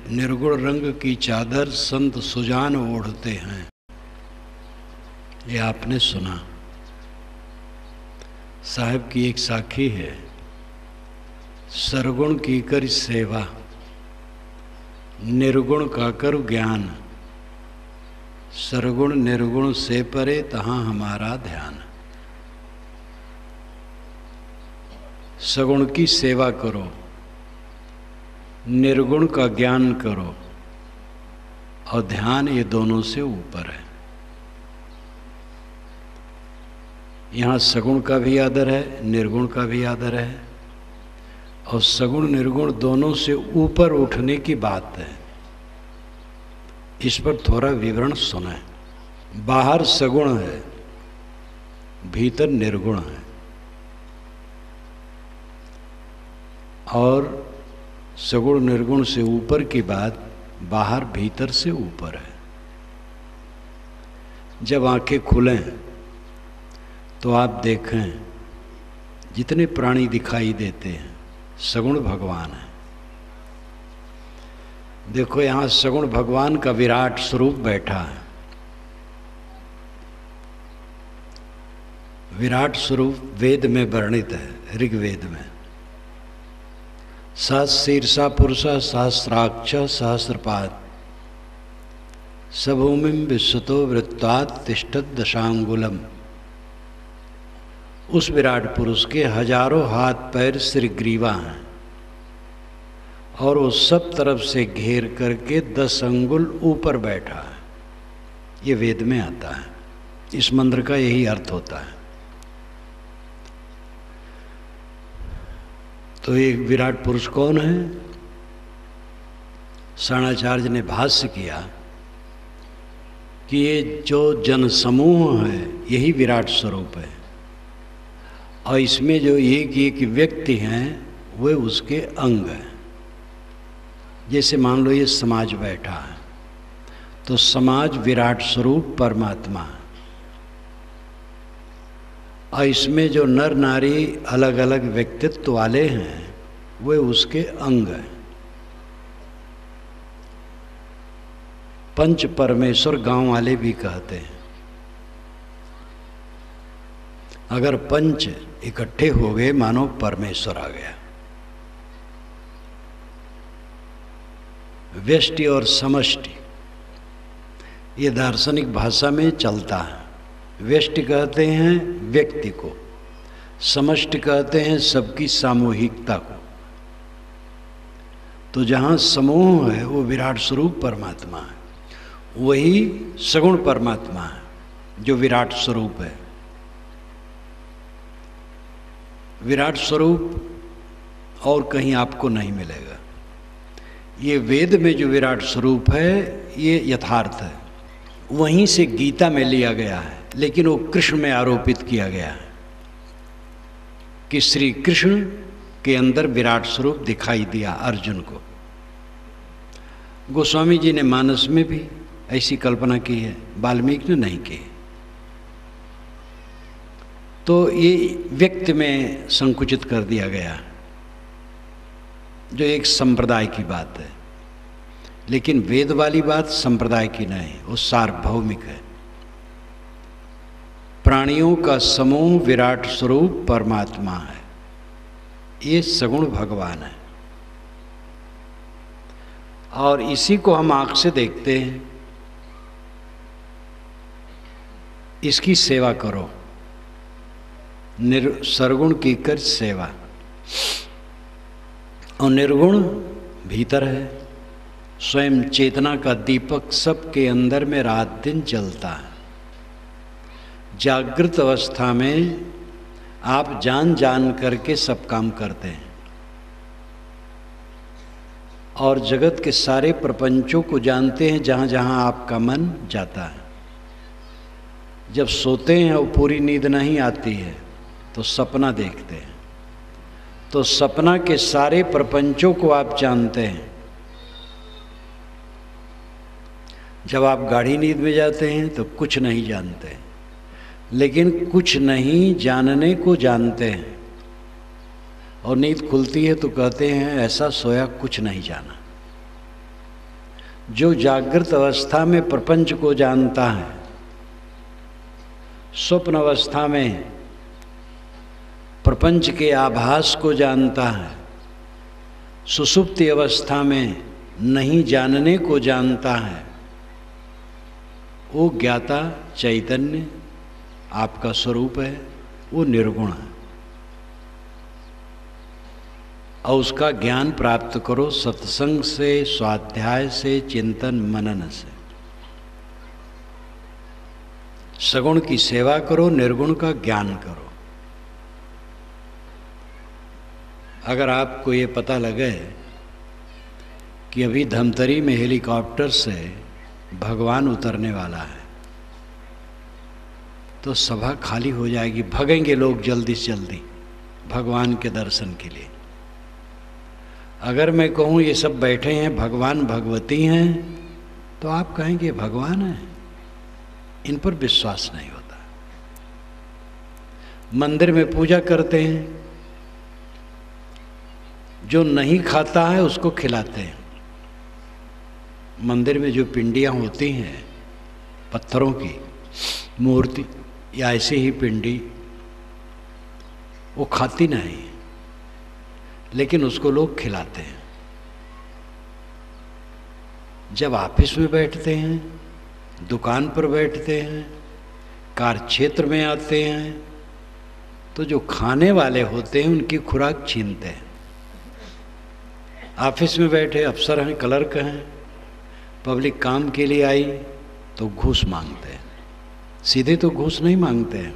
निर्गुण रंग की चादर संत सुजान ओढ़ते हैं, ये आपने सुना। साहब की एक साखी है, सरगुण की कर सेवा, निर्गुण का कर ज्ञान, सरगुण निर्गुण से परे तहाँ हमारा ध्यान। सगुण की सेवा करो, निर्गुण का ज्ञान करो, और ध्यान ये दोनों से ऊपर है। यहाँ सगुण का भी आदर है, निर्गुण का भी आदर है, और सगुण निर्गुण दोनों से ऊपर उठने की बात है। इस पर थोड़ा विवरण सुना। बाहर सगुण है, भीतर निर्गुण है, और सगुण निर्गुण से ऊपर की बात बाहर भीतर से ऊपर है। जब आंखें खुलें तो आप देखें जितने प्राणी दिखाई देते हैं सगुण भगवान है। देखो यहाँ सगुण भगवान का विराट स्वरूप बैठा है। विराट स्वरूप वेद में वर्णित है, ऋग्वेद में। सहस्रीर्षा पुरुषा सहस्राक्ष सहस्रपाद, सभूमिं विश्वतो वृत्तात् तिष्ठत् दशांगुलम। उस विराट पुरुष के हजारों हाथ पैर सिर ग्रीवा हैं, और वो सब तरफ से घेर करके 10 अंगुल ऊपर बैठा है। ये वेद में आता है। इस मंत्र का यही अर्थ होता है। तो एक विराट पुरुष कौन है? साणाचार्य ने भाष्य किया कि ये जो जन समूह है यही विराट स्वरूप है, और इसमें जो एक एक व्यक्ति हैं वे उसके अंग हैं। जैसे मान लो ये समाज बैठा है, तो समाज विराट स्वरूप परमात्मा है, और इसमें जो नर नारी अलग अलग व्यक्तित्व वाले हैं वे उसके अंग हैं। पंच परमेश्वर गांव वाले भी कहते हैं। अगर पंच इकट्ठे हो गए मानो परमेश्वर आ गया। व्यष्टि और समष्टि ये दार्शनिक भाषा में चलता है। व्यष्टि कहते हैं व्यक्ति को, समष्टि कहते हैं सबकी सामूहिकता को। तो जहाँ समूह है वो विराट स्वरूप परमात्मा है, वही सगुण परमात्मा है जो विराट स्वरूप है। विराट स्वरूप और कहीं आपको नहीं मिलेगा। ये वेद में जो विराट स्वरूप है ये यथार्थ है, वहीं से गीता में लिया गया है, लेकिन वो कृष्ण में आरोपित किया गया है कि श्री कृष्ण के अंदर विराट स्वरूप दिखाई दिया अर्जुन को। गोस्वामी जी ने मानस में भी ऐसी कल्पना की है, वाल्मीकि ने नहीं की। तो ये व्यक्ति में संकुचित कर दिया गया, जो एक संप्रदाय की बात है। लेकिन वेद वाली बात संप्रदाय की नहीं, वो सार्वभौमिक है। प्राणियों का समूह विराट स्वरूप परमात्मा है, ये सगुण भगवान है। और इसी को हम आँख से देखते हैं। इसकी सेवा करो, सरगुण की कर सेवा। और निर्गुण भीतर है, स्वयं चेतना का दीपक सबके अंदर में रात दिन जलता है। जागृत अवस्था में आप जान जान करके सब काम करते हैं, और जगत के सारे प्रपंचों को जानते हैं जहाँ जहाँ आपका मन जाता है। जब सोते हैं और पूरी नींद नहीं आती है तो सपना देखते हैं, तो सपना के सारे प्रपंचों को आप जानते हैं। जब आप गाढ़ी नींद में जाते हैं तो कुछ नहीं जानते, लेकिन कुछ नहीं जानने को जानते हैं। और नींद खुलती है तो कहते हैं ऐसा सोया कुछ नहीं जाना। जो जागृत अवस्था में प्रपंच को जानता है, स्वप्न अवस्था में प्रपंच के आभास को जानता है, सुषुप्ति अवस्था में नहीं जानने को जानता है, वो ज्ञाता चैतन्य आपका स्वरूप है, वो निर्गुण है। और उसका ज्ञान प्राप्त करो सत्संग से, स्वाध्याय से, चिंतन मनन से। सगुण की सेवा करो, निर्गुण का ज्ञान करो। अगर आपको ये पता लगे कि अभी धमतरी में हेलीकॉप्टर से भगवान उतरने वाला है, तो सभा खाली हो जाएगी, भगेंगे लोग जल्दी से जल्दी भगवान के दर्शन के लिए। अगर मैं कहूँ ये सब बैठे हैं भगवान भगवती हैं, तो आप कहेंगे भगवान हैं, इन पर विश्वास नहीं होता। मंदिर में पूजा करते हैं, जो नहीं खाता है उसको खिलाते हैं। मंदिर में जो पिंडियाँ होती हैं पत्थरों की मूर्ति या ऐसी ही पिंडी, वो खाती नहीं, लेकिन उसको लोग खिलाते हैं। जब ऑफिस में बैठते हैं, दुकान पर बैठते हैं, कार्य क्षेत्र में आते हैं, तो जो खाने वाले होते हैं उनकी खुराक छीनते हैं। ऑफिस में बैठे अफसर हैं, क्लर्क हैं, पब्लिक काम के लिए आई तो घूस मांगते हैं। सीधे तो घूस नहीं मांगते हैं,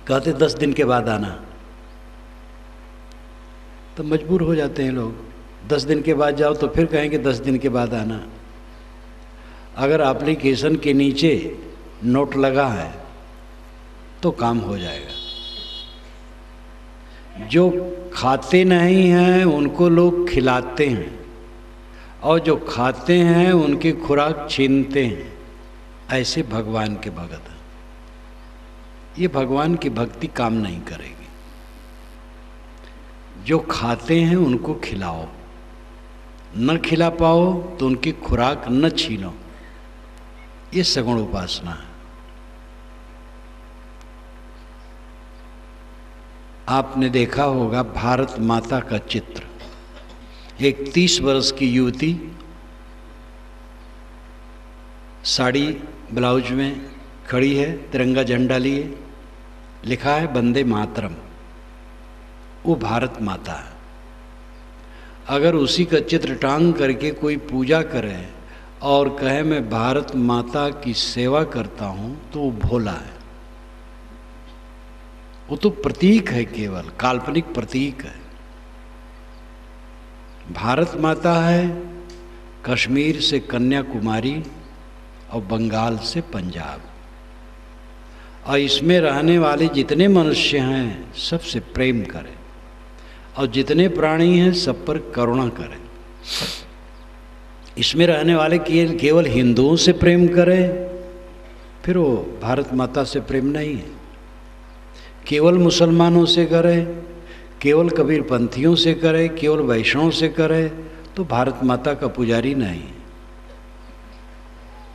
कहते 10 दिन के बाद आना, तो मजबूर हो जाते हैं लोग। 10 दिन के बाद जाओ तो फिर कहेंगे 10 दिन के बाद आना। अगर एप्लीकेशन के नीचे नोट लगा है तो काम हो जाएगा। जो खाते नहीं हैं उनको लोग खिलाते हैं, और जो खाते हैं उनकी खुराक छीनते हैं। ऐसे भगवान के भगत हैं। ये भगवान की भक्ति काम नहीं करेगी। जो खाते हैं उनको खिलाओ, न खिला पाओ तो उनकी खुराक न छीनो। ये सगुण उपासना है। आपने देखा होगा भारत माता का चित्र, एक 30 वर्ष की युवती साड़ी ब्लाउज में खड़ी है, तिरंगा झंडा लिए, लिखा है वंदे मातरम। वो भारत माता है। अगर उसी का चित्र टांग करके कोई पूजा करे और कहे मैं भारत माता की सेवा करता हूँ, तो वो भोला है। वो तो प्रतीक है, केवल काल्पनिक प्रतीक है। भारत माता है कश्मीर से कन्याकुमारी और बंगाल से पंजाब, और इसमें रहने वाले जितने मनुष्य हैं सबसे प्रेम करें, और जितने प्राणी हैं सब पर करुणा करें। इसमें रहने वाले केवल हिंदुओं से प्रेम करें, फिर वो भारत माता से प्रेम नहीं है। केवल मुसलमानों से करे, केवल कबीरपंथियों से करे, केवल वैष्णव से करे, तो भारत माता का पुजारी नहीं।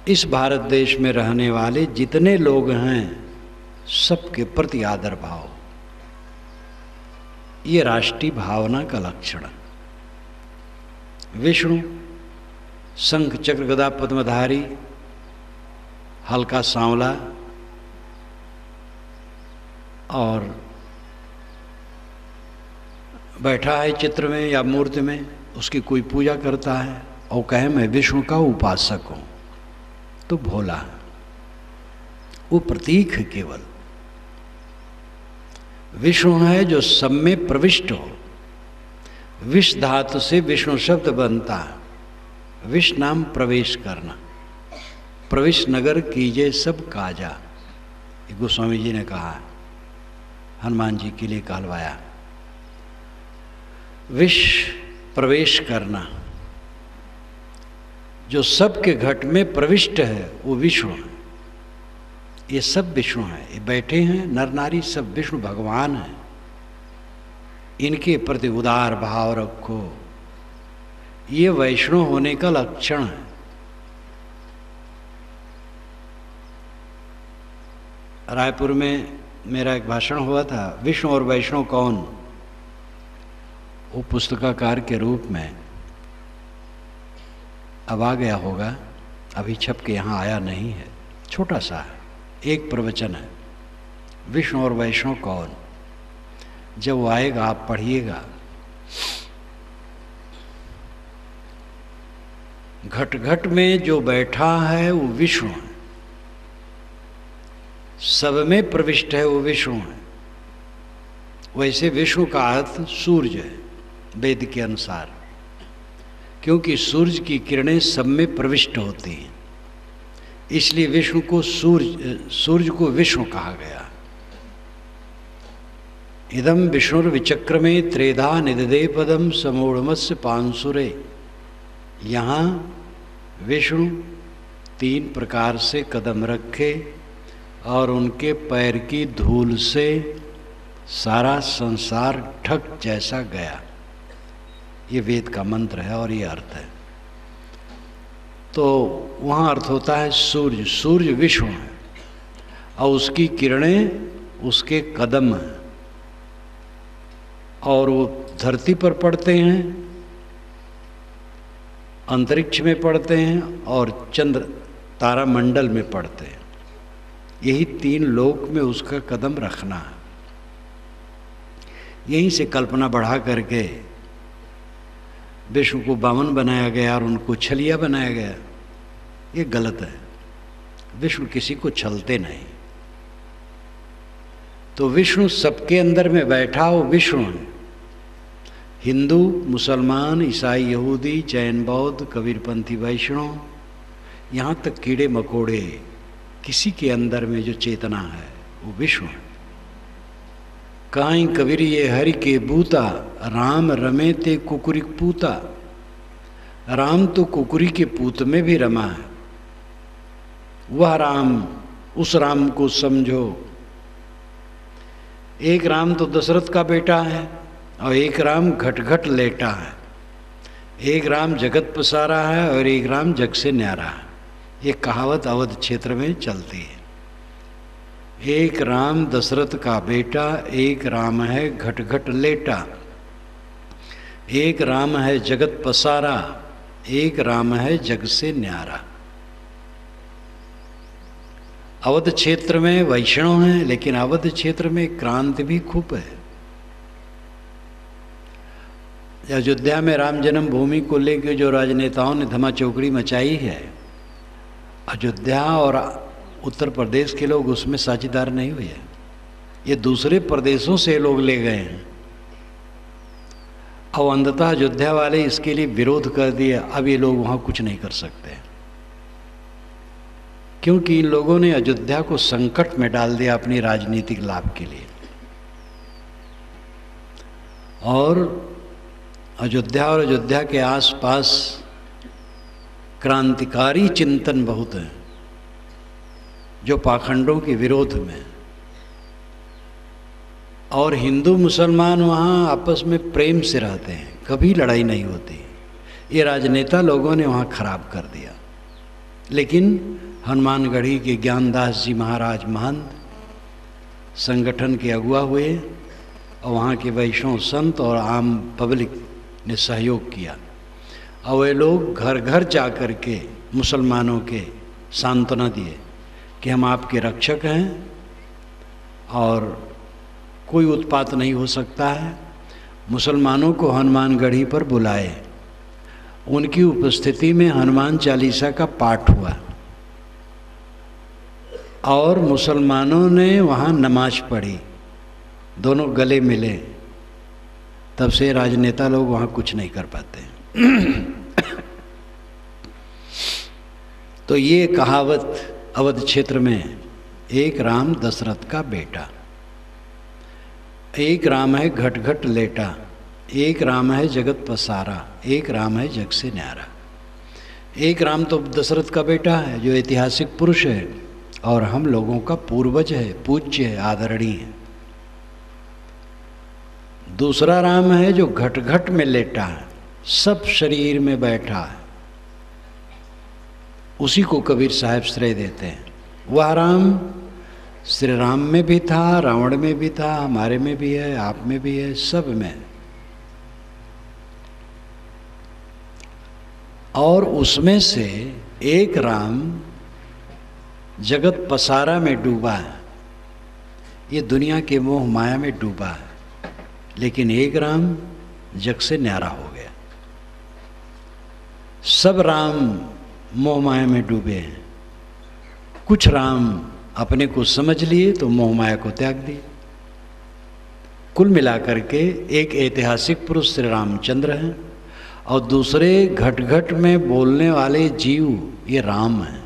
इस भारत देश में रहने वाले जितने लोग हैं सबके प्रति आदर भाव, ये राष्ट्रीय भावना का लक्षण है। विष्णु शंख चक्र गदा पद्मधारी, हल्का सांवला, और बैठा है चित्र में या मूर्ति में, उसकी कोई पूजा करता है और कहे मैं विष्णु का उपासक हूँ, तो भोला है। वो प्रतीक है केवल। विष्णु है जो सब में प्रविष्ट हो। विष धातु से विष्णु शब्द बनता है। विष नाम प्रवेश करना। प्रवेश नगर कीजिए सब काजा, ये गोस्वामी जी ने कहा है, हनुमान जी के लिए कहलवाया। विष प्रवेश करना, जो सबके घट में प्रविष्ट है वो विष्णु है। ये सब विष्णु है। ये बैठे हैं नर नारी सब विष्णु भगवान हैं। इनके प्रति उदार भाव रखो। ये वैष्णव होने का लक्षण है। रायपुर में मेरा एक भाषण हुआ था, विष्णु और वैष्णव कौन, वो पुस्तकाकार के रूप में अब आ गया होगा, अभी छप के यहाँ आया नहीं है, छोटा सा है, एक प्रवचन है, विष्णु और वैष्णव कौन। जब वो आएगा आप पढ़िएगा। घट घट में जो बैठा है वो विष्णु है, सब में प्रविष्ट है वो विष्णु है। वैसे विष्णु का अर्थ सूर्य है वेद के अनुसार, क्योंकि सूर्य की किरणें सब में प्रविष्ट होती हैं, इसलिए विष्णु को सूर्य को विष्णु कहा गया। इदम विष्णुर्विचक्रमे त्रेधा निददे पदम समूढ़मस्य पांसुरे। यहाँ विष्णु 3 प्रकार से कदम रखे और उनके पैर की धूल से सारा संसार ठक जैसा गया। ये वेद का मंत्र है और ये अर्थ है। तो वहाँ अर्थ होता है सूर्य, सूर्य विष्णु है और उसकी किरणें उसके कदम हैं और वो धरती पर पड़ते हैं, अंतरिक्ष में पड़ते हैं और चंद्र तारामंडल में पड़ते हैं। यही 3 लोक में उसका कदम रखना है। यहीं से कल्पना बढ़ा करके विष्णु को बामन बनाया गया और उनको छलिया बनाया गया। ये गलत है। विष्णु किसी को छलते नहीं। तो विष्णु सबके अंदर में बैठा वो विष्णु है। हिंदू, मुसलमान, ईसाई, यहूदी, जैन, बौद्ध, कबीरपंथी, वैष्णव, यहाँ तक कीड़े मकोड़े, किसी के अंदर में जो चेतना है वो विष्णु है। काई कबीर ये हरि के बूता, राम रमे ते कुकुरी पूता। राम तो कुकुरी के पूत में भी रमा है। वह राम, उस राम को समझो। एक राम तो दशरथ का बेटा है और एक राम घट घट लेटा है। एक राम जगत पसारा है और एक राम जग से न्यारा है। ये कहावत अवध क्षेत्र में चलती है। एक राम दशरथ का बेटा, एक राम है घट घट लेटा, एक राम है जगत पसारा, एक राम है जग से न्यारा। अवध क्षेत्र में वैष्णव हैं, लेकिन अवध क्षेत्र में क्रांति भी खूब है। अयोध्या में राम जन्म भूमि को लेकर जो राजनेताओं ने धमा चौकड़ी मचाई है, अयोध्या और उत्तर प्रदेश के लोग उसमें साझेदार नहीं हुए। ये दूसरे प्रदेशों से लोग ले गए हैं और अंततः अयोध्या वाले इसके लिए विरोध कर दिया। अब ये लोग वहाँ कुछ नहीं कर सकते, क्योंकि इन लोगों ने अयोध्या को संकट में डाल दिया अपनी राजनीतिक लाभ के लिए। और अयोध्या और अयोध्या के आसपास क्रांतिकारी चिंतन बहुत हैं, जो पाखंडों के विरोध में। और हिंदू मुसलमान वहाँ आपस में प्रेम से रहते हैं, कभी लड़ाई नहीं होती। ये राजनेता लोगों ने वहाँ खराब कर दिया। लेकिन हनुमानगढ़ी के ज्ञानदास जी महाराज महंत संगठन के अगुआ हुए और वहाँ के वैष्णव संत और आम पब्लिक ने सहयोग किया और वे लोग घर घर जा कर के मुसलमानों के सांत्वना दिए कि हम आपके रक्षक हैं और कोई उत्पात नहीं हो सकता है। मुसलमानों को हनुमानगढ़ी पर बुलाए। उनकी उपस्थिति में हनुमान चालीसा का पाठ हुआ और मुसलमानों ने वहाँ नमाज पढ़ी, दोनों गले मिले। तब से राजनेता लोग वहाँ कुछ नहीं कर पाते। तो ये कहावत अवध क्षेत्र में, एक राम दशरथ का बेटा, एक राम है घट घट लेटा, एक राम है जगत पसारा, एक राम है जग से न्यारा। एक राम तो दशरथ का बेटा है जो ऐतिहासिक पुरुष है और हम लोगों का पूर्वज है, पूज्य है, आदरणीय है। दूसरा राम है जो घट घट में लेटा है, सब शरीर में बैठा है, उसी को कबीर साहब श्रेय देते हैं। वह राम श्री राम में भी था, रावण में भी था, हमारे में भी है, आप में भी है, सब में। और उसमें से एक राम जगत पसारा में डूबा है, ये दुनिया के मोह माया में डूबा है, लेकिन एक राम जग से न्यारा हो गया। सब राम मोह माया में डूबे हैं, कुछ राम अपने को समझ लिए तो मोह माया को त्याग दिए। कुल मिलाकर के एक ऐतिहासिक पुरुष श्री रामचंद्र हैं और दूसरे घट घट में बोलने वाले जीव ये राम हैं।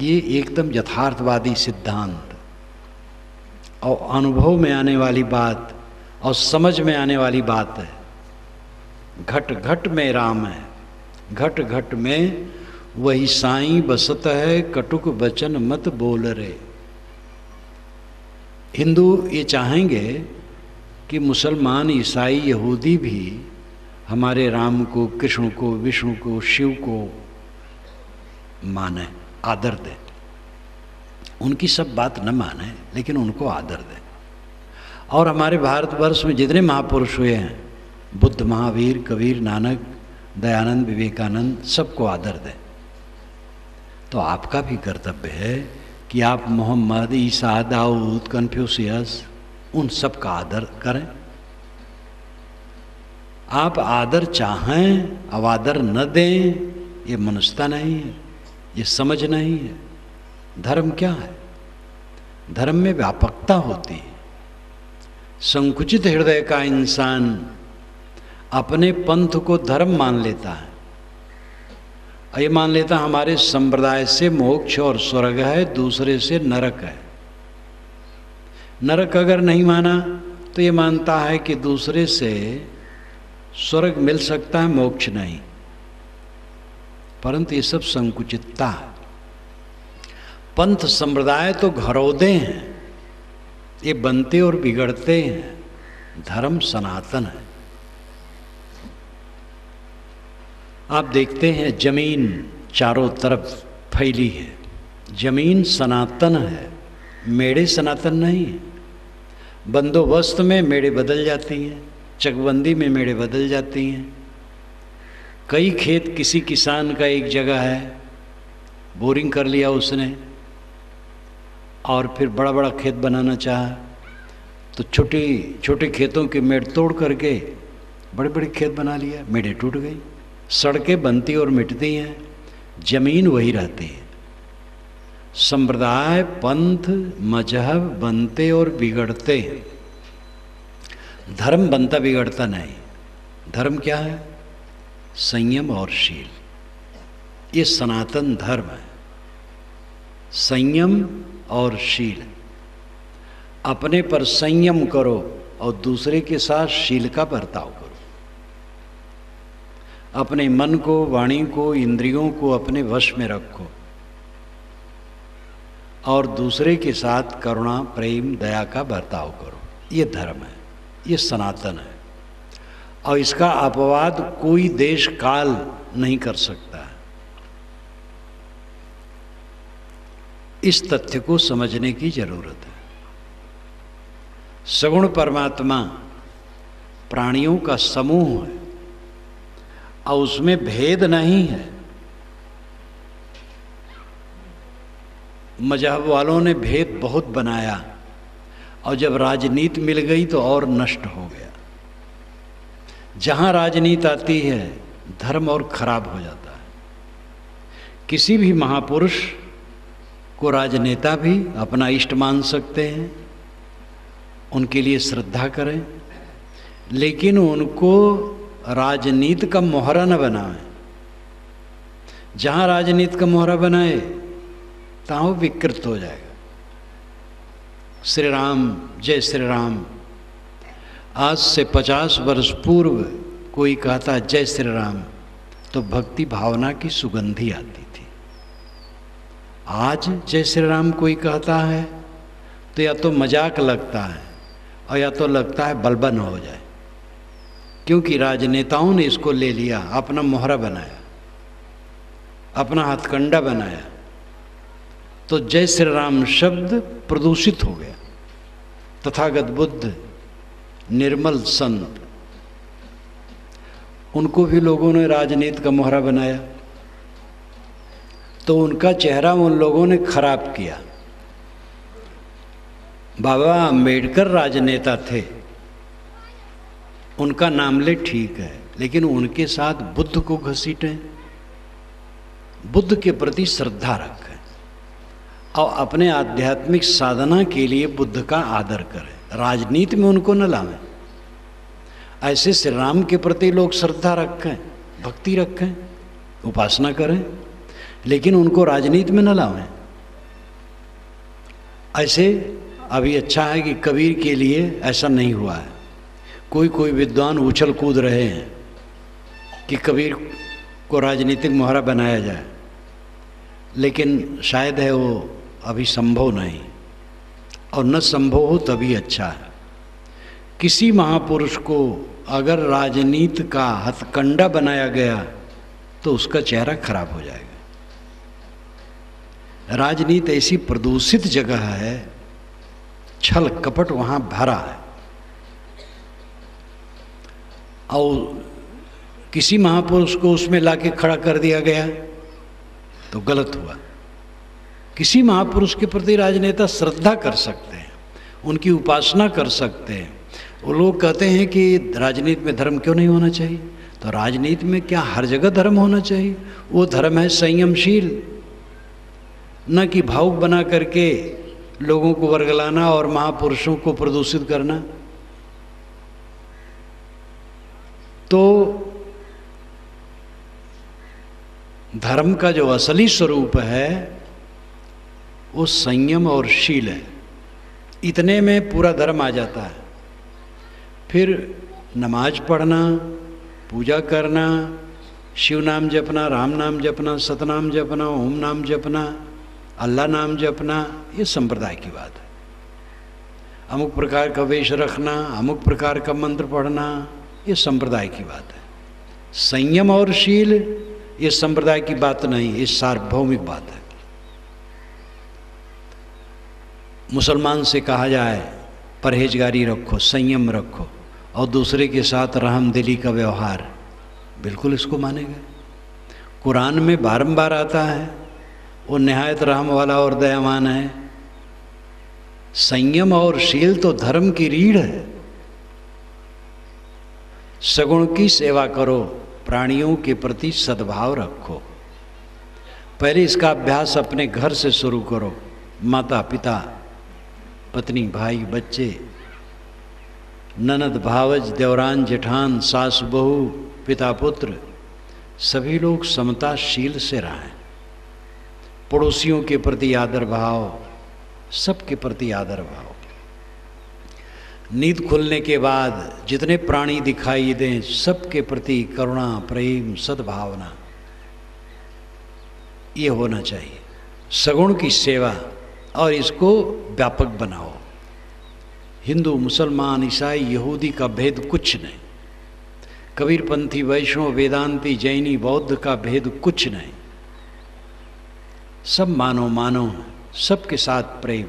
ये एकदम यथार्थवादी सिद्धांत और अनुभव में आने वाली बात और समझ में आने वाली बात है। घट घट में राम है, घट घट में वही साईं बसत है, कटुक बचन मत बोल रे। हिंदू ये चाहेंगे कि मुसलमान, ईसाई, यहूदी भी हमारे राम को, कृष्ण को, विष्णु को, शिव को माने, आदर दे। उनकी सब बात न माने लेकिन उनको आदर दे। और हमारे भारतवर्ष में जितने महापुरुष हुए हैं, बुद्ध, महावीर, कबीर, नानक, दयानंद, विवेकानंद, सबको आदर दें। तो आपका भी कर्तव्य है कि आप मोहम्मद, ईसा, दाऊद, कन्फ्यूशियस, उन सब का आदर करें। आप आदर चाहें, अवादर न दें, ये मनुष्यता नहीं है, ये समझ नहीं है। धर्म क्या है? धर्म में व्यापकता होती है। संकुचित हृदय का इंसान अपने पंथ को धर्म मान लेता है, ये मान लेता हमारे संप्रदाय से मोक्ष और स्वर्ग है, दूसरे से नरक है। नरक अगर नहीं माना तो ये मानता है कि दूसरे से स्वर्ग मिल सकता है, मोक्ष नहीं। परंतु ये सब संकुचितता है। पंथ संप्रदाय तो घरौदे हैं, ये बनते और बिगड़ते हैं। धर्म सनातन है। आप देखते हैं जमीन चारों तरफ फैली है, जमीन सनातन है, मेड़े सनातन नहीं है। बंदोबस्त में मेड़े बदल जाती हैं, चकबंदी में मेड़े बदल जाती हैं। कई खेत किसी किसान का एक जगह है, बोरिंग कर लिया उसने और फिर बड़ा बड़ा खेत बनाना चाहा, तो छोटे छोटे खेतों के मेड़ तोड़ करके बड़े बड़े खेत बना लिया, मेड़े टूट गई। सड़कें बनती और मिटती हैं, जमीन वही रहती है। संप्रदाय, पंथ, मजहब बनते और बिगड़ते हैं, धर्म बनता बिगड़ता नहीं। धर्म क्या है? संयम और शील। ये सनातन धर्म है, संयम और शील। अपने पर संयम करो और दूसरे के साथ शील का बर्ताव करो। अपने मन को, वाणी को, इंद्रियों को अपने वश में रखो और दूसरे के साथ करुणा, प्रेम, दया का बर्ताव करो। ये धर्म है, ये सनातन है और इसका अपवाद कोई देश काल नहीं कर सकता है। इस तथ्य को समझने की जरूरत है। सगुण परमात्मा प्राणियों का समूह है और उसमें भेद नहीं है। मजहब वालों ने भेद बहुत बनाया और जब राजनीति मिल गई तो और नष्ट हो गया। जहाँ राजनीति आती है धर्म और खराब हो जाता है। किसी भी महापुरुष को राजनेता भी अपना इष्ट मान सकते हैं, उनके लिए श्रद्धा करें, लेकिन उनको राजनीति का मोहरा न बनाए। जहाँ राजनीति का मोहरा बनाए तहाँ वो विकृत हो जाएगा। श्री राम, जय श्री राम। आज से 50 वर्ष पूर्व कोई कहता जय श्री राम तो भक्ति भावना की सुगंधी आती थी। आज जय श्री राम कोई कहता है तो या तो मजाक लगता है और या तो लगता है बलबा न हो जाए, क्योंकि राजनेताओं ने इसको ले लिया, अपना मोहरा बनाया, अपना हथकंडा बनाया, तो जय श्री राम शब्द प्रदूषित हो गया। तथागत बुद्ध, निर्मल संत, उनको भी लोगों ने राजनीति का मोहरा बनाया, तो उनका चेहरा उन लोगों ने खराब किया। बाबा अम्बेडकर राजनेता थे, उनका नाम ले ठीक है, लेकिन उनके साथ बुद्ध को घसीटें, बुद्ध के प्रति श्रद्धा रखें और अपने आध्यात्मिक साधना के लिए बुद्ध का आदर करें, राजनीति में उनको न लावें। ऐसे श्री राम के प्रति लोग श्रद्धा रखें, भक्ति रखें, उपासना करें, लेकिन उनको राजनीति में न लावें। ऐसे अभी अच्छा है कि कबीर के लिए ऐसा नहीं हुआ है। कोई विद्वान उछल कूद रहे हैं कि कबीर को राजनीतिक मोहरा बनाया जाए, लेकिन शायद है वो अभी संभव नहीं, और न संभव हो तभी अच्छा है। किसी महापुरुष को अगर राजनीति का हथकंडा बनाया गया तो उसका चेहरा खराब हो जाएगा। राजनीति ऐसी प्रदूषित जगह है, छल कपट वहाँ भरा है, और किसी महापुरुष को उसमें लाके खड़ा कर दिया गया तो गलत हुआ। किसी महापुरुष के प्रति राजनेता श्रद्धा कर सकते हैं, उनकी उपासना कर सकते हैं। वो लोग कहते हैं कि राजनीति में धर्म क्यों नहीं होना चाहिए, तो राजनीति में क्या हर जगह धर्म होना चाहिए? वो धर्म है संयमशील, न कि भावुक बना करके लोगों को वर्गलाना और महापुरुषों को प्रदूषित करना। तो धर्म का जो असली स्वरूप है वो संयम और शील है। इतने में पूरा धर्म आ जाता है। फिर नमाज पढ़ना, पूजा करना, शिव नाम जपना, राम नाम जपना, सतनाम जपना, ओम नाम जपना, अल्लाह नाम जपना, ये संप्रदाय की बात है। अमुक प्रकार का वेश रखना, अमुक प्रकार का मंत्र पढ़ना, ये संप्रदाय की बात है। संयम और शील ये संप्रदाय की बात नहीं, ये सार्वभौमिक बात है। मुसलमान से कहा जाए परहेजगारी रखो, संयम रखो, और दूसरे के साथ रहमदिली का व्यवहार, बिल्कुल इसको मानेगा। कुरान में बारंबार आता है वो निहायत रहम वाला और दयावान है। संयम और शील तो धर्म की रीढ़ है। सगुण की सेवा करो, प्राणियों के प्रति सद्भाव रखो। पहले इसका अभ्यास अपने घर से शुरू करो। माता पिता, पत्नी, भाई, बच्चे, ननद, भावज, देवरान, जेठान, सास बहू, पिता पुत्र, सभी लोग समताशील से रहें। पड़ोसियों के प्रति आदर भाव, सबके प्रति आदर भाव। नींद खुलने के बाद जितने प्राणी दिखाई दें सबके प्रति करुणा, प्रेम, सद्भावना, ये होना चाहिए। सगुण की सेवा, और इसको व्यापक बनाओ। हिंदू, मुसलमान, ईसाई, यहूदी का भेद कुछ नहीं। कबीरपंथी, वैष्णव, वेदांती, जैनी, बौद्ध का भेद कुछ नहीं। सब मानो मानो, सबके साथ प्रेम।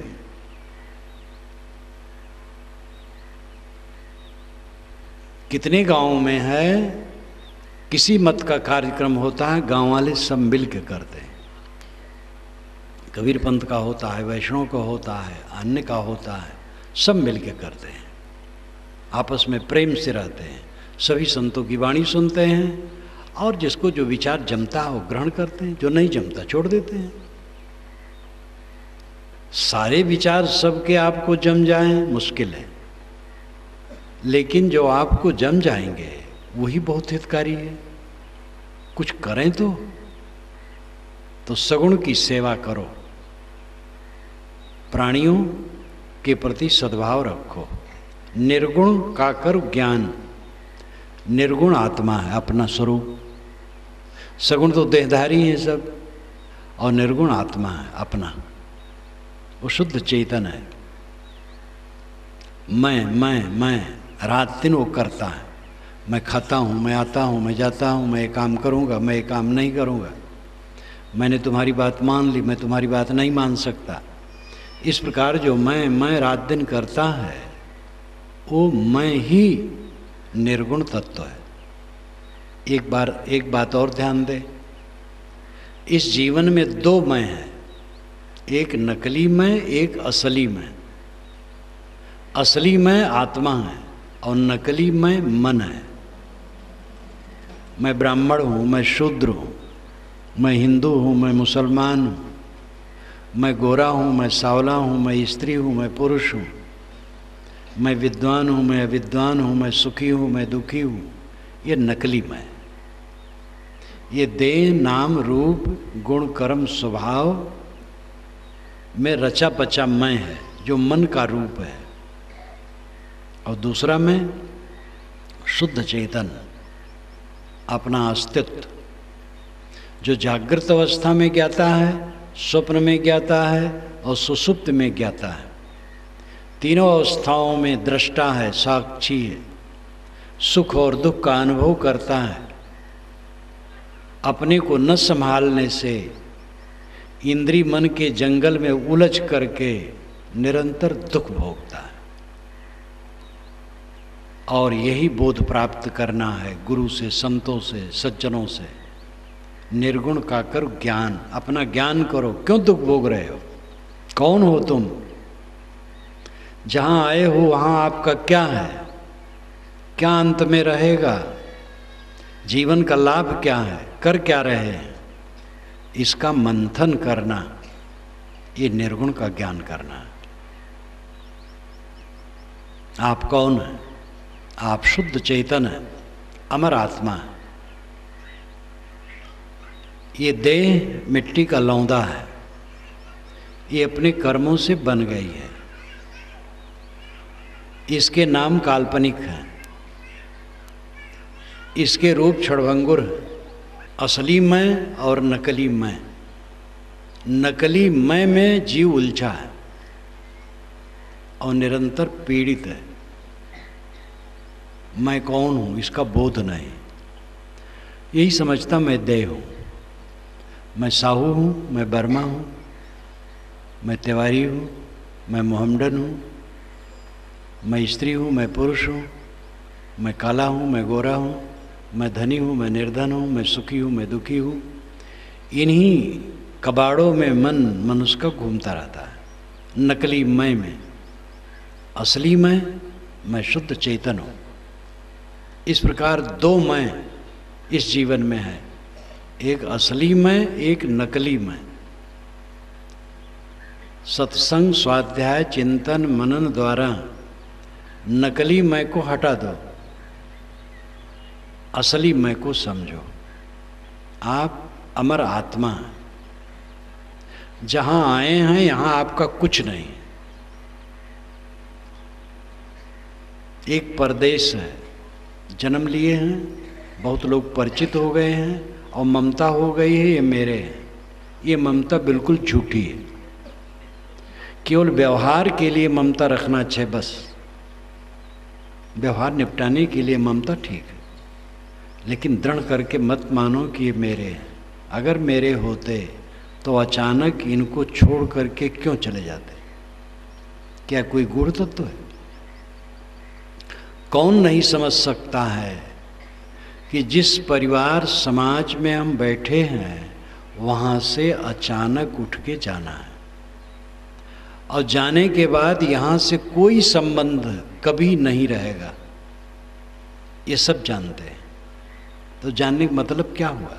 कितने गांवों में है, किसी मत का कार्यक्रम होता है, गांव वाले सब मिल के करते हैं। कबीर पंथ का होता है, वैष्णव का होता है, अन्य का होता है, सब मिल के करते हैं। आपस में प्रेम से रहते हैं। सभी संतों की वाणी सुनते हैं, और जिसको जो विचार जमता है वो ग्रहण करते हैं, जो नहीं जमता छोड़ देते हैं। सारे विचार सबके आपको जम जाएं मुश्किल है, लेकिन जो आपको जम जाएंगे वही बहुत हितकारी है। कुछ करें तो सगुण की सेवा करो, प्राणियों के प्रति सद्भाव रखो। निर्गुण का कर ज्ञान। निर्गुण आत्मा है, अपना स्वरूप। सगुण तो देहधारी हैं सब, और निर्गुण आत्मा है अपना, वो शुद्ध चेतन है। मैं रात दिन वो करता है। मैं खाता हूँ, मैं आता हूँ, मैं जाता हूँ, मैं ये काम करूँगा, मैं ये काम नहीं करूँगा, मैंने तुम्हारी बात मान ली, मैं तुम्हारी बात नहीं मान सकता। इस प्रकार जो मैं रात दिन करता है वो मैं ही निर्गुण तत्व है। एक बात और ध्यान दे, इस जीवन में दो मैं हैं, एक नकली मैं, एक असली मैं। असली मैं आत्मा है और नकली मैं मन है। मैं ब्राह्मण हूँ, मैं शूद्र हूँ, मैं हिंदू हूँ, मैं मुसलमान हूँ, मैं गोरा हूँ, मैं सांवला हूँ, मैं स्त्री हूँ, मैं पुरुष हूँ, मैं विद्वान हूँ, मैं अविद्वान हूँ, मैं सुखी हूँ, मैं दुखी हूँ। ये नकली मैं। ये देह नाम रूप गुण कर्म स्वभाव में रचा पचा मैं है, जो मन का रूप है। और दूसरा मैं शुद्ध चेतन, अपना अस्तित्व, जो जागृत अवस्था में ज्ञाता है, स्वप्न में ज्ञाता है और सुषुप्त में ज्ञाता है। तीनों अवस्थाओं में दृष्टा है, साक्षी है, सुख और दुख का अनुभव करता है। अपने को न संभालने से इंद्रिय मन के जंगल में उलझ करके निरंतर दुख भोगता है। और यही बोध प्राप्त करना है गुरु से, संतों से, सज्जनों से। निर्गुण का करो ज्ञान, अपना ज्ञान करो। क्यों दुख भोग रहे हो? कौन हो तुम? जहाँ आए हो वहाँ आपका क्या है? क्या अंत में रहेगा? जीवन का लाभ क्या है? कर क्या रहे हैं? इसका मंथन करना, ये निर्गुण का ज्ञान करना। आप कौन हैं? आप शुद्ध चेतन है, अमर आत्मा है। ये देह मिट्टी का लौंदा है, ये अपने कर्मों से बन गई है। इसके नाम काल्पनिक हैं, इसके रूप क्षणभंगुर है। असली मैं और नकली मैं। नकली मैं में जीव उलझा है और निरंतर पीड़ित है। मैं कौन हूँ इसका बोध नहीं। यही समझता मैं देह हूँ, मैं साहू हूँ, मैं बर्मा हूँ, मैं तिवारी हूँ, मैं मोहम्मडन हूँ, मैं स्त्री हूँ, मैं पुरुष हूँ, मैं काला हूँ, मैं गोरा हूँ, मैं धनी हूँ, मैं निर्धन हूँ, मैं सुखी हूँ, मैं दुखी हूँ। इन्हीं कबाड़ों में मन मनुष्य का घूमता रहता है, नकली मैं में। असली मैं शुद्ध चेतन हूँ। इस प्रकार दो मैं इस जीवन में है, एक असली मैं, एक नकली मैं। सत्संग, स्वाध्याय, चिंतन, मनन द्वारा नकली मैं को हटा दो, असली मैं को समझो। आप अमर आत्मा हैं। जहाँ आए हैं यहाँ आपका कुछ नहीं। एक परदेश है, जन्म लिए हैं, बहुत लोग परिचित हो गए हैं और ममता हो गई है ये मेरे हैं। ये ममता बिल्कुल झूठी है। केवल व्यवहार के लिए ममता रखना अच्छा है, बस व्यवहार निपटाने के लिए ममता ठीक है, लेकिन दृढ़ करके मत मानो कि ये मेरे हैं। अगर मेरे होते तो अचानक इनको छोड़ करके क्यों चले जाते? क्या कोई गूढ़ तत्व है? कौन नहीं समझ सकता है कि जिस परिवार समाज में हम बैठे हैं वहाँ से अचानक उठ के जाना है और जाने के बाद यहाँ से कोई संबंध कभी नहीं रहेगा। ये सब जानते हैं। तो जानने का मतलब क्या हुआ?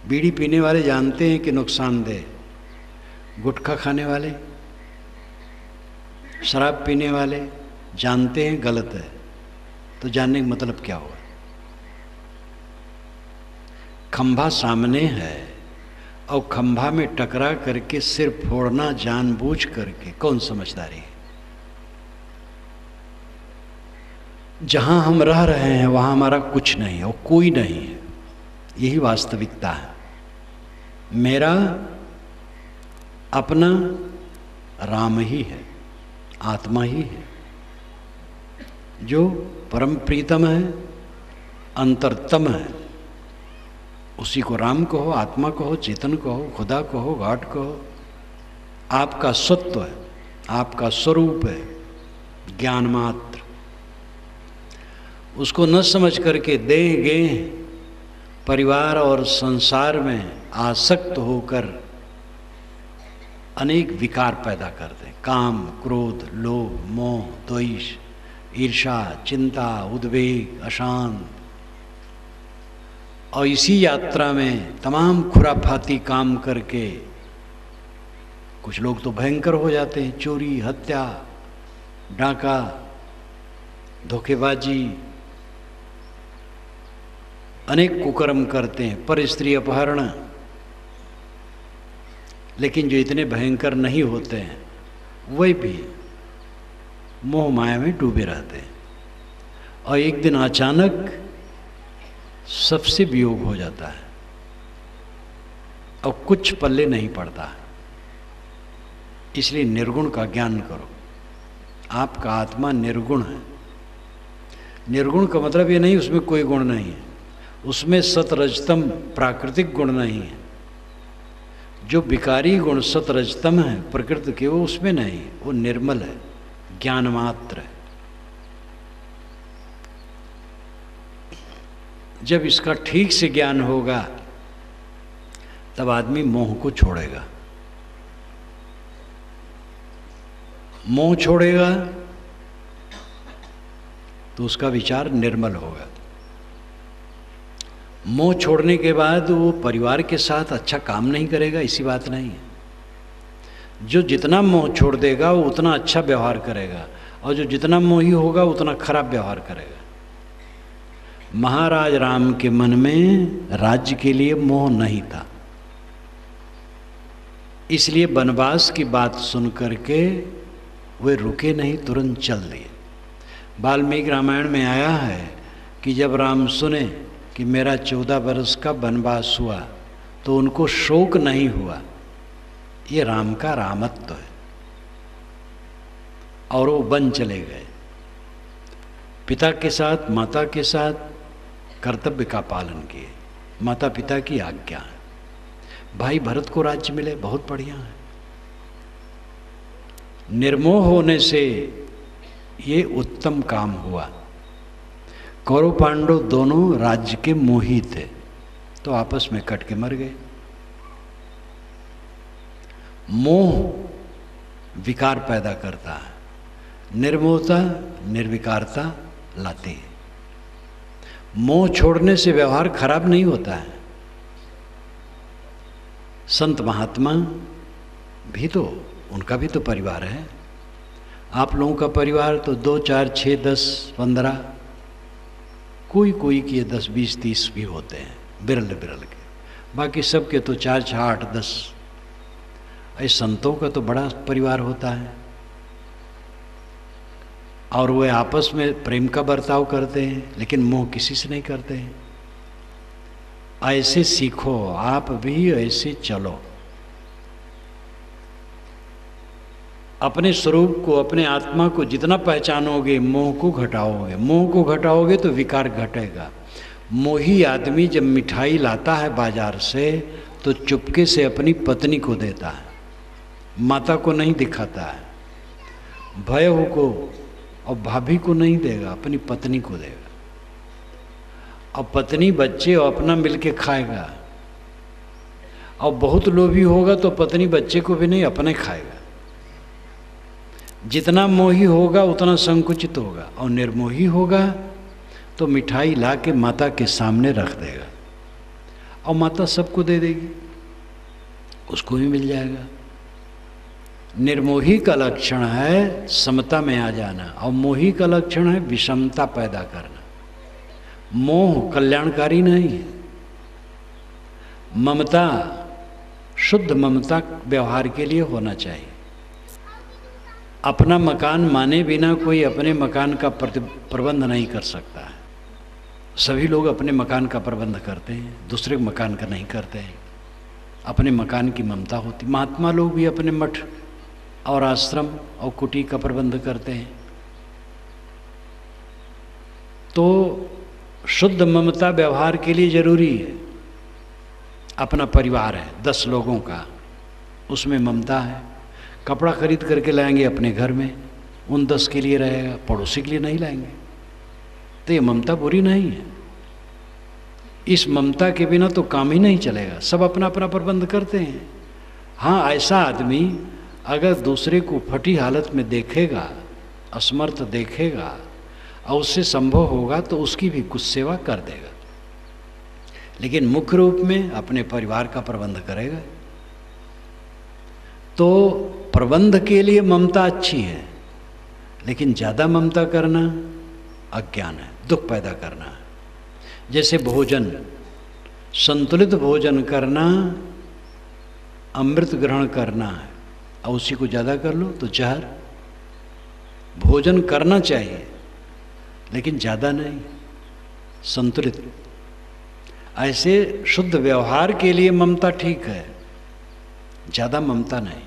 बीड़ी पीने वाले जानते हैं कि नुकसानदेह, गुटखा खाने वाले, शराब पीने वाले जानते हैं गलत है। तो जानने का मतलब क्या हुआ? खंभा सामने है और खंभा में टकरा करके सिर फोड़ना जानबूझ करके कौन समझदारी है? जहां हम रह रहे हैं वहां हमारा कुछ नहीं है और कोई नहीं है। यही वास्तविकता है। मेरा अपना राम ही है, आत्मा ही है, जो परम प्रीतम है, अंतरतम है। उसी को राम कहो, आत्मा कहो, चेतन कहो, खुदा कहो, गॉड कहो। आपका सत्व है, आपका स्वरूप है, ज्ञान मात्र। उसको न समझ करके देह गेह परिवार और संसार में आसक्त होकर अनेक विकार पैदा करते हैं। काम, क्रोध, लोभ, मोह, द्वेष, ईर्ष्या, चिंता, उद्वेग, अशांत। और इसी यात्रा में तमाम खुराफाती काम करके कुछ लोग तो भयंकर हो जाते हैं। चोरी, हत्या, डाका, धोखेबाजी, अनेक कुकर्म करते हैं, पर स्त्री अपहरण। लेकिन जो इतने भयंकर नहीं होते हैं वही भी मोह माया में डूबे रहते हैं। और एक दिन अचानक सबसे वियोग हो जाता है और कुछ पल्ले नहीं पड़ता। इसलिए निर्गुण का ज्ञान करो। आपका आत्मा निर्गुण है। निर्गुण का मतलब ये नहीं उसमें कोई गुण नहीं है, उसमें सतरजतम प्राकृतिक गुण नहीं है। जो विकारी गुण सतरजतम है प्रकृति के, वो उसमें नहीं, वो निर्मल है, ज्ञान मात्र है। जब इसका ठीक से ज्ञान होगा तब आदमी मोह को छोड़ेगा। मोह छोड़ेगा तो उसका विचार निर्मल होगा। मोह छोड़ने के बाद वो परिवार के साथ अच्छा काम नहीं करेगा, इसी बात नहीं है। जो जितना मोह छोड़ देगा वो उतना अच्छा व्यवहार करेगा, और जो जितना मोही होगा उतना खराब व्यवहार करेगा। महाराज राम के मन में राज्य के लिए मोह नहीं था, इसलिए वनवास की बात सुन करके वे रुके नहीं, तुरंत चल दिए। वाल्मीकि रामायण में आया है कि जब राम सुने कि मेरा 14 वर्ष का वनवास हुआ तो उनको शोक नहीं हुआ। ये राम का रामत्व है। और वो वन चले गए, पिता के साथ, माता के साथ कर्तव्य का पालन किए, माता पिता की आज्ञा है। भाई भरत को राज्य मिले, बहुत बढ़िया है। निर्मोह होने से ये उत्तम काम हुआ। कौरव पांडव दोनों राज्य के मोही थे, तो आपस में कट के मर गए। मोह विकार पैदा करता है, निर्मोहता निर्विकारता लाती है। मोह छोड़ने से व्यवहार खराब नहीं होता है। संत महात्मा भी तो, उनका भी तो परिवार है। आप लोगों का परिवार तो 2, 4, 6, 10, 15, कोई के 10, 20, 30 भी होते हैं, बिरल के। बाकी सबके तो 4, 6, 8, 10। ऐसे संतों का तो बड़ा परिवार होता है, और वे आपस में प्रेम का बर्ताव करते हैं, लेकिन मोह किसी से नहीं करते हैं। ऐसे सीखो, आप भी ऐसे चलो। अपने स्वरूप को, अपने आत्मा को जितना पहचानोगे मोह को घटाओगे। मोह को घटाओगे तो विकार घटेगा। मोही आदमी जब मिठाई लाता है बाजार से तो चुपके से अपनी पत्नी को देता है, माता को नहीं दिखाता है। भय को और भाभी को नहीं देगा, अपनी पत्नी को देगा। और पत्नी बच्चे और अपना मिलके खाएगा। और बहुत लोभी होगा तो पत्नी बच्चे को भी नहीं, अपने खाएगा। जितना मोही होगा उतना संकुचित होगा, और निर्मोही होगा तो मिठाई ला के माता के सामने रख देगा, और माता सबको दे देगी, उसको भी मिल जाएगा। निर्मोही का लक्षण है समता में आ जाना, और मोही का लक्षण है विषमता पैदा करना। मोह कल्याणकारी नहीं है। ममता, शुद्ध ममता व्यवहार के लिए होना चाहिए। अपना मकान माने बिना कोई अपने मकान का प्रबंध नहीं कर सकता है। सभी लोग अपने मकान का प्रबंध करते हैं, दूसरे मकान का नहीं करते हैं। अपने मकान की ममता होती। महात्मा लोग भी अपने मठ और आश्रम और कुटी का प्रबंध करते हैं। तो शुद्ध ममता व्यवहार के लिए जरूरी है। अपना परिवार है 10 लोगों का, उसमें ममता है। कपड़ा खरीद करके लाएंगे अपने घर में, उन 10 के लिए रहेगा, पड़ोसी के लिए नहीं लाएंगे, तो ये ममता बुरी नहीं है। इस ममता के बिना तो काम ही नहीं चलेगा। सब अपना अपना प्रबंध करते हैं। हाँ, ऐसा आदमी अगर दूसरे को फटी हालत में देखेगा, असमर्थ देखेगा और उससे संभव होगा तो उसकी भी कुछ सेवा कर देगा, लेकिन मुख्य रूप में अपने परिवार का प्रबंध करेगा। तो प्रबंध के लिए ममता अच्छी है, लेकिन ज़्यादा ममता करना अज्ञान है, दुख पैदा करना है। जैसे भोजन, संतुलित भोजन करना अमृत ग्रहण करना है, और उसी को ज़्यादा कर लो तो जहर। भोजन करना चाहिए लेकिन ज़्यादा नहीं, संतुलित। ऐसे शुद्ध व्यवहार के लिए ममता ठीक है, ज़्यादा ममता नहीं।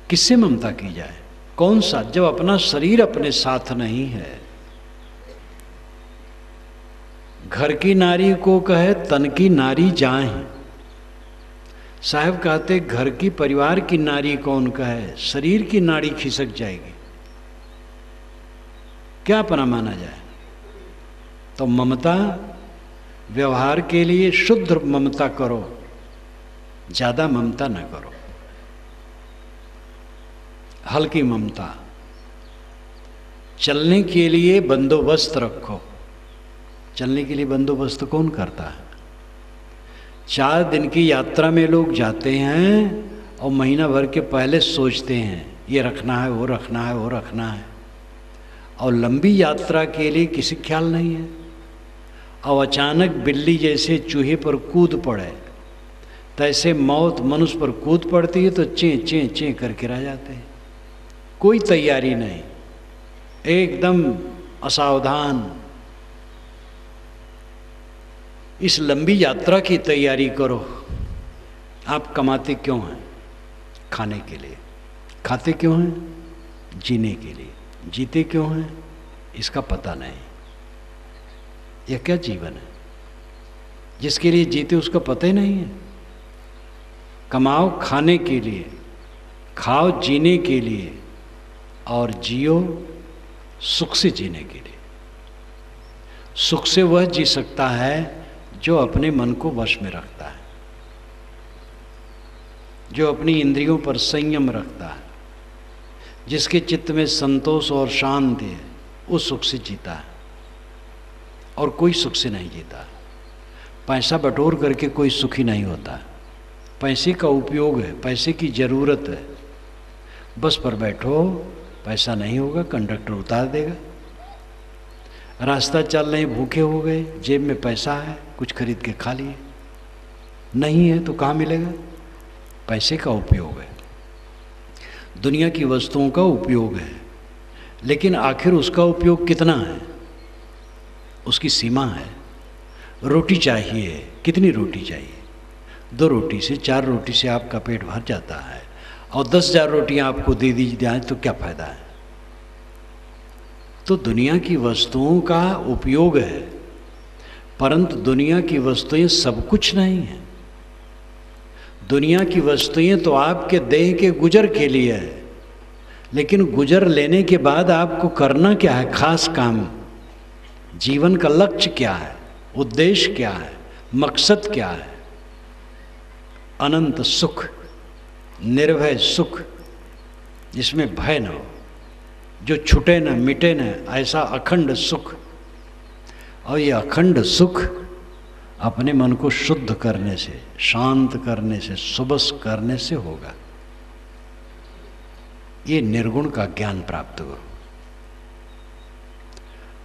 किससे ममता की जाए? कौन सा? जब अपना शरीर अपने साथ नहीं है। घर की नारी को कहे तन की नारी जाए। साहब कहते घर की परिवार की नारी कौन कहे, शरीर की नाड़ी खिसक जाएगी। क्या अपना माना जाए? तो ममता व्यवहार के लिए शुद्ध ममता करो, ज़्यादा ममता न करो। हल्की ममता। चलने के लिए बंदोबस्त रखो। चलने के लिए बंदोबस्त कौन करता है? 4 दिन की यात्रा में लोग जाते हैं और महीना भर के पहले सोचते हैं ये रखना है, वो रखना है, वो रखना है। और लंबी यात्रा के लिए किसी ख्याल नहीं है। और अचानक बिल्ली जैसे चूहे पर कूद पड़े, तैसे मौत मनुष्य पर कूद पड़ती है तो चें चें चें करके रह जाते हैं। कोई तैयारी नहीं, एकदम असावधान। इस लंबी यात्रा की तैयारी करो। आप कमाते क्यों हैं? खाने के लिए। खाते क्यों हैं? जीने के लिए। जीते क्यों हैं? इसका पता नहीं। यह क्या जीवन है? जिसके लिए जीते उसका पता ही नहीं है। कमाओ खाने के लिए, खाओ जीने के लिए, और जियो सुख से जीने के लिए। सुख से वह जी सकता है जो अपने मन को वश में रखता है, जो अपनी इंद्रियों पर संयम रखता है, जिसके चित्त में संतोष और शांति है, वो सुख से जीता है। और कोई सुख से नहीं जीता। पैसा बटोर करके कोई सुखी नहीं होता। पैसे का उपयोग है, पैसे की ज़रूरत है। बस पर बैठो, पैसा नहीं होगा कंडक्टर उतार देगा। रास्ता चल रहे भूखे हो गए, जेब में पैसा है, कुछ खरीद के खा लिए। नहीं है तो कहाँ मिलेगा? पैसे का उपयोग है, दुनिया की वस्तुओं का उपयोग है, लेकिन आखिर उसका उपयोग कितना है? उसकी सीमा है। रोटी चाहिए, कितनी रोटी चाहिए? 2 रोटी से 4 रोटी से आपका पेट भर जाता है, और 10,000 रोटियां आपको दे दी जाए तो क्या फायदा है? तो दुनिया की वस्तुओं का उपयोग है, परंतु दुनिया की वस्तुएं सब कुछ नहीं है। दुनिया की वस्तुएं तो आपके देह के गुजर के लिए है, लेकिन गुजर लेने के बाद आपको करना क्या है? खास काम। जीवन का लक्ष्य क्या है? उद्देश्य क्या है? मकसद क्या है? अनंत सुख, निर्भय सुख, जिसमें भय न हो, जो छूटे न मिटे न, ऐसा अखंड सुख। और ये अखंड सुख अपने मन को शुद्ध करने से, शांत करने से, सुबस करने से होगा। ये निर्गुण का ज्ञान प्राप्त करो।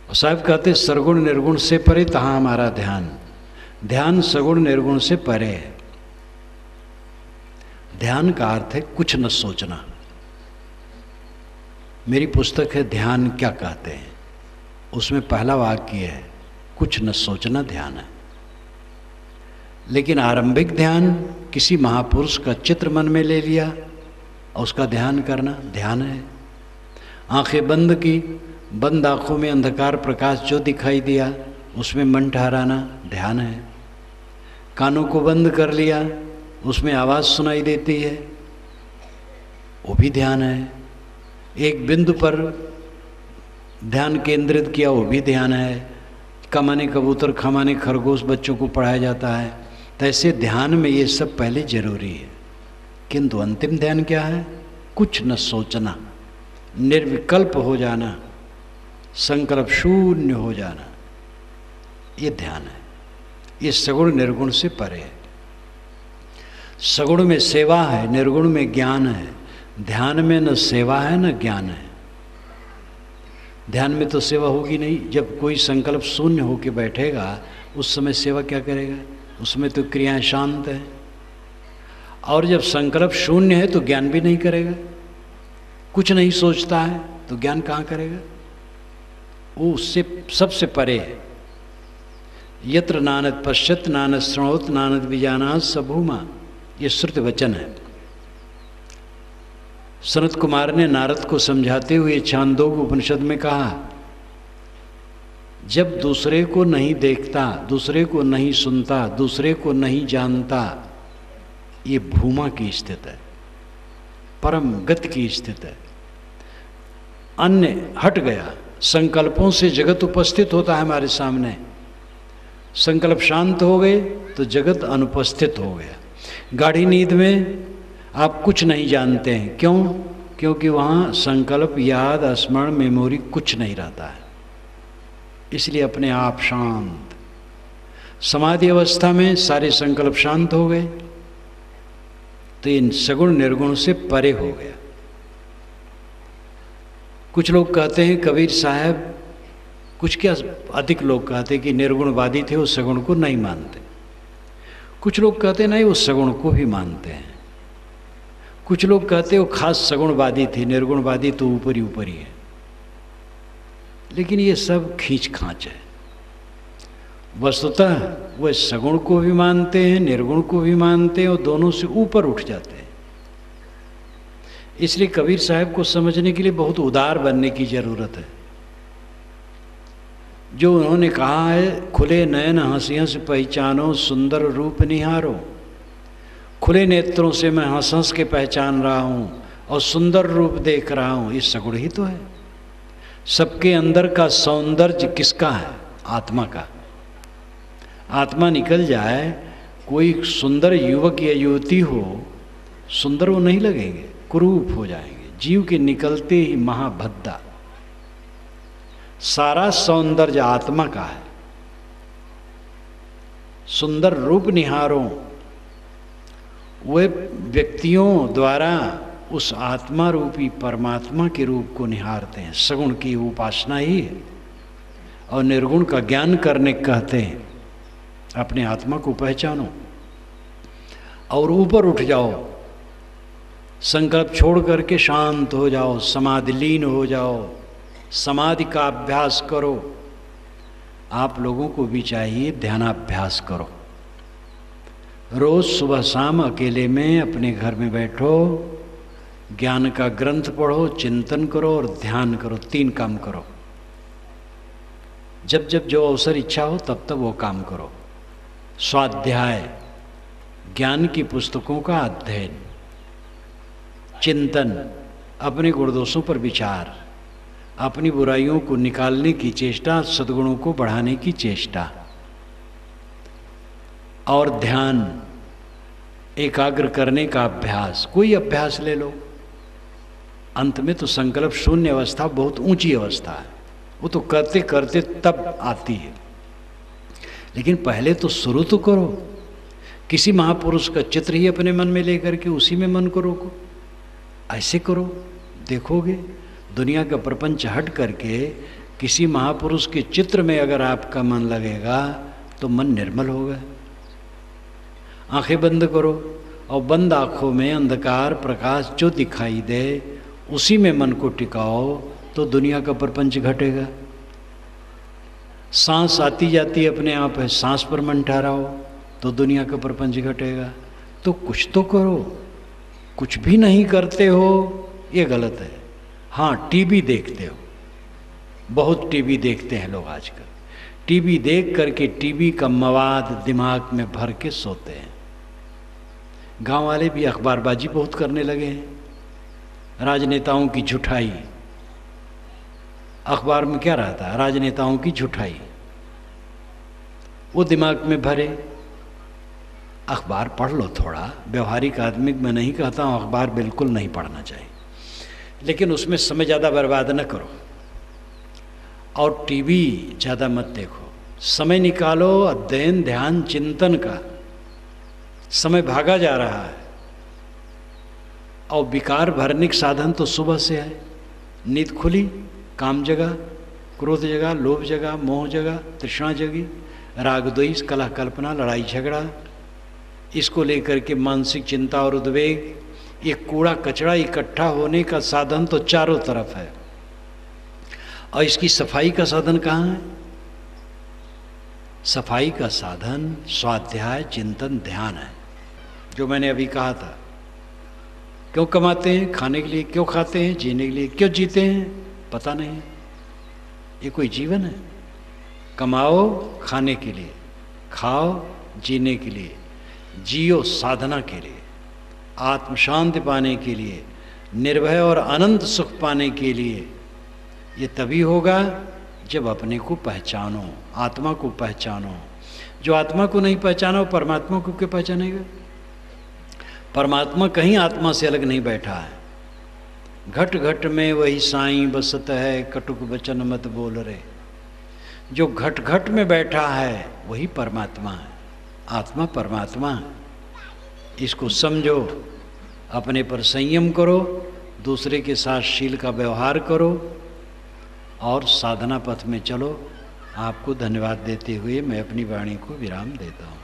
और साहब कहते सरगुण निर्गुण से परे तहाँ हमारा ध्यान। ध्यान सगुण निर्गुण से परे है। ध्यान का अर्थ है कुछ न सोचना। मेरी पुस्तक है ध्यान क्या कहते हैं, उसमें पहला वाक्य है कुछ न सोचना ध्यान है। लेकिन आरंभिक ध्यान किसी महापुरुष का चित्र मन में ले लिया, और उसका ध्यान करना ध्यान है। आंखें बंद की, बंद आँखों में अंधकार प्रकाश जो दिखाई दिया उसमें मन ठहराना ध्यान है। कानों को बंद कर लिया, उसमें आवाज़ सुनाई देती है, वो भी ध्यान है। एक बिंदु पर ध्यान केंद्रित किया, वो भी ध्यान है। कमाने कबूतर खमाने खरगोश बच्चों को पढ़ाया जाता है, तो ऐसे ध्यान में ये सब पहले जरूरी है। किंतु अंतिम ध्यान क्या है? कुछ न सोचना, निर्विकल्प हो जाना, संकल्प शून्य हो जाना, ये ध्यान है। ये सगुण निर्गुण से परे है। सगुण में सेवा है, निर्गुण में ज्ञान है। ध्यान में न सेवा है न ज्ञान है। ध्यान में तो सेवा होगी नहीं। जब कोई संकल्प शून्य होकर बैठेगा उस समय सेवा क्या करेगा? उसमें तो क्रियाएं शांत हैं। और जब संकल्प शून्य है तो ज्ञान भी नहीं करेगा। कुछ नहीं सोचता है तो ज्ञान कहाँ करेगा? वो उससे सबसे परे है। यत्र नानद पश्यत नानद श्रृणोत नानद विजानात स भूमा, ये श्रुति वचन है। सनत कुमार ने नारद को समझाते हुए छांदोग्य उपनिषद में कहा, जब दूसरे को नहीं देखता, दूसरे को नहीं सुनता, दूसरे को नहीं जानता, ये भूमा की स्थिति है, परम गति की स्थिति है। अन्य हट गया, संकल्पों से जगत उपस्थित होता है हमारे सामने। संकल्प शांत हो गए तो जगत अनुपस्थित हो गया। गाढ़ी नींद में आप कुछ नहीं जानते हैं। क्यों? क्योंकि वहाँ संकल्प, याद, स्मरण, मेमोरी कुछ नहीं रहता है। इसलिए अपने आप शांत। समाधि अवस्था में सारे संकल्प शांत हो गए तो इन सगुण निर्गुण से परे हो गया। कुछ लोग कहते हैं कबीर साहब, कुछ क्या अधिक लोग कहते हैं कि निर्गुणवादी थे, वो सगुण को नहीं मानते। कुछ लोग कहते नहीं, वो सगुण को भी मानते हैं। कुछ लोग कहते वो खास सगुणवादी थे, निर्गुणवादी तो ऊपर ही है। लेकिन ये सब खींच खांच है। वस्तुतः वह सगुण को भी मानते हैं, निर्गुण को भी मानते हैं और दोनों से ऊपर उठ जाते हैं। इसलिए कबीर साहब को समझने के लिए बहुत उदार बनने की जरूरत है। जो उन्होंने कहा है, खुले नयन हंसी हंस पहचानो, सुंदर रूप निहारो। खुले नेत्रों से मैं हंस हंस के पहचान रहा हूँ और सुंदर रूप देख रहा हूँ, ये सगुण ही तो है। सबके अंदर का सौंदर्य किसका है? आत्मा का। आत्मा निकल जाए, कोई सुंदर युवक या युवती हो, सुंदर वो नहीं लगेंगे, कुरूप हो जाएंगे। जीव के निकलते ही महाभद्दा। सारा सौंदर्य आत्मा का है। सुंदर रूप निहारो, वे व्यक्तियों द्वारा उस आत्मा रूपी परमात्मा के रूप को निहारते हैं। सगुण की उपासना ही है। और निर्गुण का ज्ञान करने कहते हैं अपने आत्मा को पहचानो और ऊपर उठ जाओ। संकल्प छोड़ करके शांत हो जाओ, समाधि लीन हो जाओ, समाधि का अभ्यास करो। आप लोगों को भी चाहिए ध्यानाभ्यास करो। रोज सुबह शाम अकेले में अपने घर में बैठो, ज्ञान का ग्रंथ पढ़ो, चिंतन करो और ध्यान करो। 3 काम करो। जब जब जो अवसर इच्छा हो तब तब वो काम करो। स्वाध्याय, ज्ञान की पुस्तकों का अध्ययन, चिंतन, अपने गुणदोषों पर विचार, अपनी बुराइयों को निकालने की चेष्टा, सद्गुणों को बढ़ाने की चेष्टा, और ध्यान, एकाग्र करने का अभ्यास। कोई अभ्यास ले लो। अंत में तो संकल्प शून्य अवस्था बहुत ऊंची अवस्था है, वो तो करते करते तब आती है। लेकिन पहले तो शुरू तो करो। किसी महापुरुष का चित्र ही अपने मन में लेकर के उसी में मन को रोको। ऐसे करो, देखोगे दुनिया का प्रपंच हट करके किसी महापुरुष के चित्र में अगर आपका मन लगेगा तो मन निर्मल होगा। आंखें बंद करो और बंद आँखों में अंधकार प्रकाश जो दिखाई दे उसी में मन को टिकाओ तो दुनिया का प्रपंच घटेगा। सांस आती जाती अपने आप है, सांस पर मन ठहराओ तो दुनिया का प्रपंच घटेगा। तो कुछ तो करो। कुछ भी नहीं करते हो ये गलत है। हाँ, टीवी देखते हो, बहुत टीवी देखते हैं लोग आजकल। टीवी देख करके टीवी का मवाद दिमाग में भर के सोते हैं। गांव वाले भी अखबारबाजी बहुत करने लगे हैं। राजनेताओं की झूठाई, अखबार में क्या रहता है? राजनेताओं की झूठाई, वो दिमाग में भरे। अखबार पढ़ लो थोड़ा, व्यवहारिक आदमी मैं नहीं कहता हूँ अखबार बिल्कुल नहीं पढ़ना चाहिए, लेकिन उसमें समय ज़्यादा बर्बाद न करो और टीवी ज़्यादा मत देखो। समय निकालो अध्ययन, ध्यान, चिंतन का। समय भागा जा रहा है और विकार भरने के साधन तो सुबह से है। नींद खुली, काम जगा, क्रोध जगा, लोभ जगा, मोह जगा, तृष्णा जगी, राग द्वेष, कलह कल्पना, लड़ाई झगड़ा, इसको लेकर के मानसिक चिंता और उद्वेग, ये कूड़ा कचरा इकट्ठा होने का साधन तो चारों तरफ है। और इसकी सफाई का साधन कहाँ है? सफाई का साधन स्वाध्याय, चिंतन, ध्यान है, जो मैंने अभी कहा था। क्यों कमाते हैं? खाने के लिए। क्यों खाते हैं? जीने के लिए। क्यों जीते हैं? पता नहीं। ये कोई जीवन है? कमाओ खाने के लिए, खाओ जीने के लिए, जियो साधना के लिए, आत्म शांति पाने के लिए, निर्भय और अनंत सुख पाने के लिए। ये तभी होगा जब अपने को पहचानो, आत्मा को पहचानो। जो आत्मा को नहीं पहचाना वो परमात्मा को क्यों पहचानेगा? परमात्मा कहीं आत्मा से अलग नहीं बैठा है। घट घट में वही साईं बसत है, कटुक वचन मत बोल रे। जो घट घट में बैठा है वही परमात्मा है। आत्मा परमात्मा है, इसको समझो। अपने पर संयम करो, दूसरे के साथ शील का व्यवहार करो और साधना पथ में चलो। आपको धन्यवाद देते हुए मैं अपनी वाणी को विराम देता हूँ।